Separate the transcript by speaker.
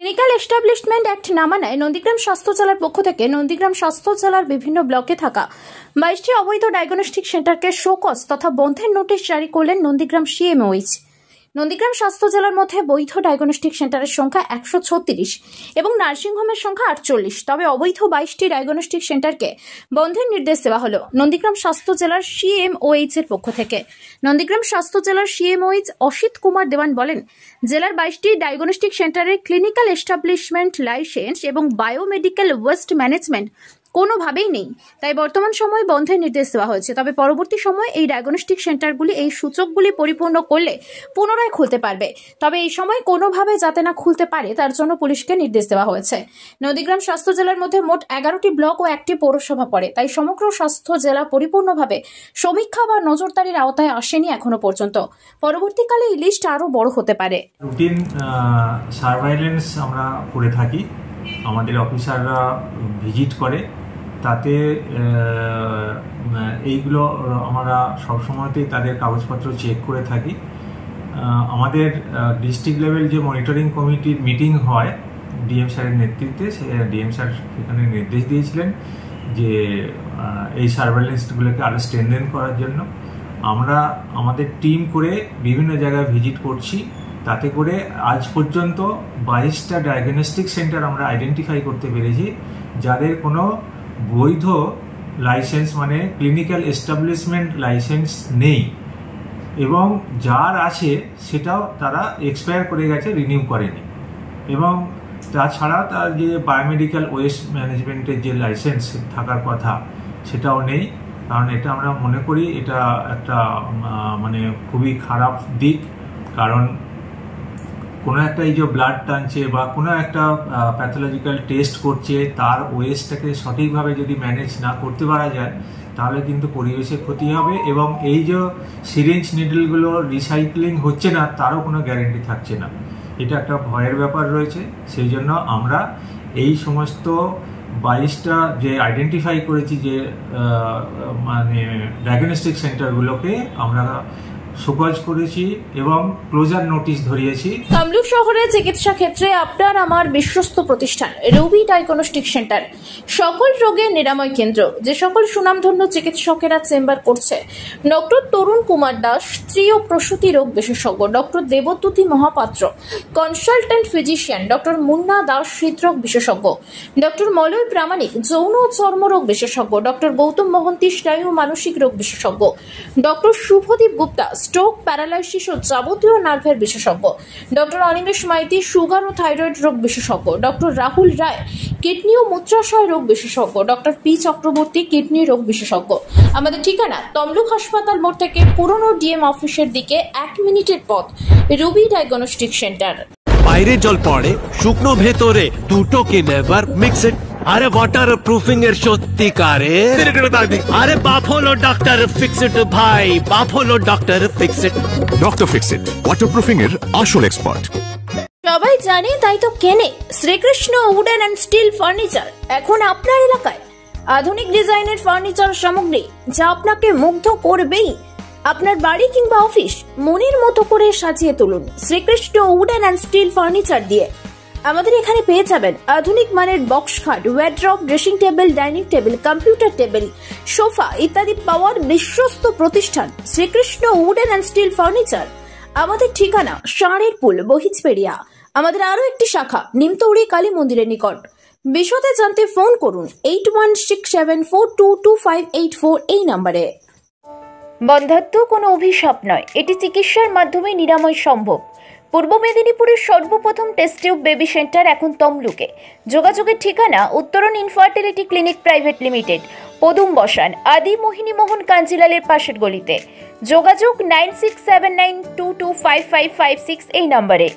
Speaker 1: Clinical establishment act না মানায় নন্দীগ্রাম স্বাস্থ্য জেলার পক্ষ থেকে নন্দীগ্রাম স্বাস্থ্য জেলার বিভিন্ন ব্লকে থাকা 22টি অবৈধ ডায়াগনস্টিক সেন্টারকে শোকজ তথা বন্ধের নোটিশ জারি করলেন নন্দীগ্রাম সিএমওএইচ। নন্দীগ্রাম স্বাস্থ্য জেলার মধ্যে বৈধ ডায়াগনস্টিক সেন্টারের সংখ্যা 136 এবং নার্সিংহোমের সংখ্যা 48, তবে অবৈধ 22টি ডায়াগনস্টিক সেন্টারকে বন্ধের নির্দেশ দেওয়া হলো নন্দীগ্রাম স্বাস্থ্য জেলার সিএমওএইচ এর পক্ষ থেকে। নন্দীগ্রাম স্বাস্থ্য জেলার সিএমওএইচ অসিত কুমার দেওয়ান বলেন, জেলার 22টি ডায়াগনস্টিক সেন্টারের ক্লিনিক্যাল এস্টাবলিশমেন্ট লাইসেন্স এবং বায়োমেডিক্যাল ওয়েস্ট ম্যানেজমেন্ট কোনোভাবেই নেই, তাই বর্তমান সময়ে বন্ধের নির্দেশ দেওয়া হয়েছে। তবে পরবর্তী সময়ে এই ডায়াগনস্টিক সেন্টারগুলি এই সূচকগুলি পরিপূর্ণ করলে পুনরায় খুলতে পারবে, তবে এই সময় কোনোভাবে যাতে না খুলতে পারে তার জন্য পুলিশকে নির্দেশ দেওয়া হয়েছে। নন্দীগ্রাম স্বাস্থ্য জেলার মধ্যে মোট 11টি ব্লক ও 1টি পৌরসভা পড়ে, তাই সমগ্র স্বাস্থ্য জেলা পরিপূর্ণভাবে সমীক্ষা বা নজরদারির আওতায় আসেনি এখনো পর্যন্ত। পরবর্তীকালে এই লিস্ট আরো বড় হতে পারে।
Speaker 2: রুটিন সার্ভাইলেন্স আমরা করে থাকি, আমাদের অফিসাররা ভিজিট করে, তাতে এইগুলো আমরা সবসময়তেই তাদের কাগজপত্র চেক করে থাকি। আমাদের ডিস্ট্রিক্ট লেভেল যে মনিটরিং কমিটির মিটিং হয় ডিএম স্যারের নেতৃত্বে, ডিএম স্যার সেখানে নির্দেশ দিয়েছিলেন যে এই সার্ভেলেন্সগুলোকে আরও স্ট্রেনথেন করার জন্য। আমরা আমাদের টিম করে বিভিন্ন জায়গায় ভিজিট করছি, তাতে করে আজ পর্যন্ত 22টা ডায়াগনস্টিক সেন্টার আমরা আইডেন্টিফাই করতে পেরেছি যাদের কোনো বৈধ লাইসেন্স মানে ক্লিনিক্যাল এস্টাবলিশমেন্ট লাইসেন্স নেই, এবং যার আছে সেটাও তারা এক্সপায়ার করে গেছে, রিনিউ করেনি। এবং তাছাড়া তার যে বায়োমেডিক্যাল ওয়েস্ট ম্যানেজমেন্টের যে লাইসেন্স থাকার কথা সেটাও নেই, কারণ এটা আমরা মনে করি এটা একটা মানে খুবই খারাপ দিক। কারণ কোনো একটা এই যে ব্লাড টানছে বা কোনো একটা প্যাথোলজিক্যাল টেস্ট করছে, তার ওয়েস্টটাকে সঠিকভাবে যদি ম্যানেজ না করতে পারা যায় তাহলে কিন্তু পরিবেশের ক্ষতি হবে, এবং এই যে সিরিঞ্জ নিডলগুলো রিসাইক্লিং হচ্ছে না তারও কোনো গ্যারেন্টি থাকছে না। এটা একটা ভয়ের ব্যাপার রয়েছে। সেই জন্য আমরা এই সমস্ত 22টা যে আইডেন্টিফাই করেছি যে মানে ডায়াগনস্টিক সেন্টারগুলোকে আমরা শোকজ করেছি এবং ক্লোজার নোটিশ ধরিয়েছি।
Speaker 1: তমলুক শহরে চিকিৎসা ক্ষেত্রে আপনার আমার বিশ্বস্ত প্রতিষ্ঠান রবি ডায়াগনস্টিক সেন্টার, সকল রোগের নিরাময় কেন্দ্র। যে সকল সুনামধন্য চিকিৎসকেরা চেম্বার করছে: ডক্টর তরুণ কুমার দাস, স্ত্রী ও প্রসূতি রোগ বিশেষজ্ঞ; doctor Debdyuti Mahapatra, consultant physician; doctor Munna Das, হৃদরোগ বিশেষজ্ঞ; ডক্টর মলয় প্রামাণিক, যৌন ও চর্মরোগ বিশেষজ্ঞ; ডক্টর গৌতম মহন্তি, স্নায়ু ও মানসিক রোগ বিশেষজ্ঞ; doctor Subhadip Gupta, stroke, paralysis ও যাবতীয় নার্ভের বিশেষজ্ঞ; ডক্টর অনিমেষ মাইতি, সুগার ও থাইরয়েড রোগ বিশেষজ্ঞ; ডক্টর রাহুল রায়, কিডনি ও মূত্রাশয় রোগ বিশেষজ্ঞ; ডক্টর পি চক্রবর্তী, কিডনি রোগ বিশেষজ্ঞ। আমাদের ঠিকানা তমলুক হাসপাতাল মোড় থেকে পুরনো ডিএম অফিসের দিকে 1 মিনিটের পথ, রবি ডায়াগনস্টিক সেন্টার।
Speaker 3: বাইরে জল পড়ে, শুকনো ভেতরে, দুটোকে নেভার মিক্স ইট। আরে ওয়াটার প্রুফিং এর সত্যিকারে আরে বাপ হলো ডক্টর ফিক্সড ভাই, বাপ হলো doctor Fixit.
Speaker 4: Doctor Fixit waterproofing এর আসল এক্সপার্ট।
Speaker 1: সবাই জানে তাই তো কেনে Srikrishna wooden and steel furniture এখন আপনার এলাকায়। আধুনিক ডিজাইনের ফার্নিচার সামগ্রী যা আপনাকে মুগ্ধ করবেই। আপনার বাড়ি কিংবা অফিস মনের মতো করে সাজিয়ে তুলুন Srikrishna wooden and steel furniture দিয়ে। আমাদের এখানে পেয়ে যাবেন আধুনিক মানের বক্স খাট, wardrobe, dressing table, dining table, computer table, sofa ইত্যাদি পাওয়ার বিশ্বস্ত প্রতিষ্ঠান Srikrishna wooden and steel furniture. আমাদের ঠিকানা ষাঁড়ের পুল, বহিজপেড়িয়া। আমাদের আরো একটি শাখা নিমতৌড়ি কালী মন্দিরের নিকট। বিশদে জানতে ফোন করুন 8167422584 এই নম্বরে। বন্ধ্যাত্ব কোনো অভিশাপ নয়, এটি চিকিৎসার মাধ্যমে নিরাময় সম্ভব। পূর্ব মেদিনীপুরের সর্বপ্রথম টেস্ট টিউব বেবি সেন্টার এখন তমলুকে। যোগাযোগের ঠিকানা উত্তরণ ইনফার্টিলিটি ক্লিনিক প্রাইভেট লিমিটেড, পদুম বসান, আদি মোহিনী মোহন কাঞ্জিলালের পাশের গলিতে। যোগাযোগ 9679225556 এই নম্বরে।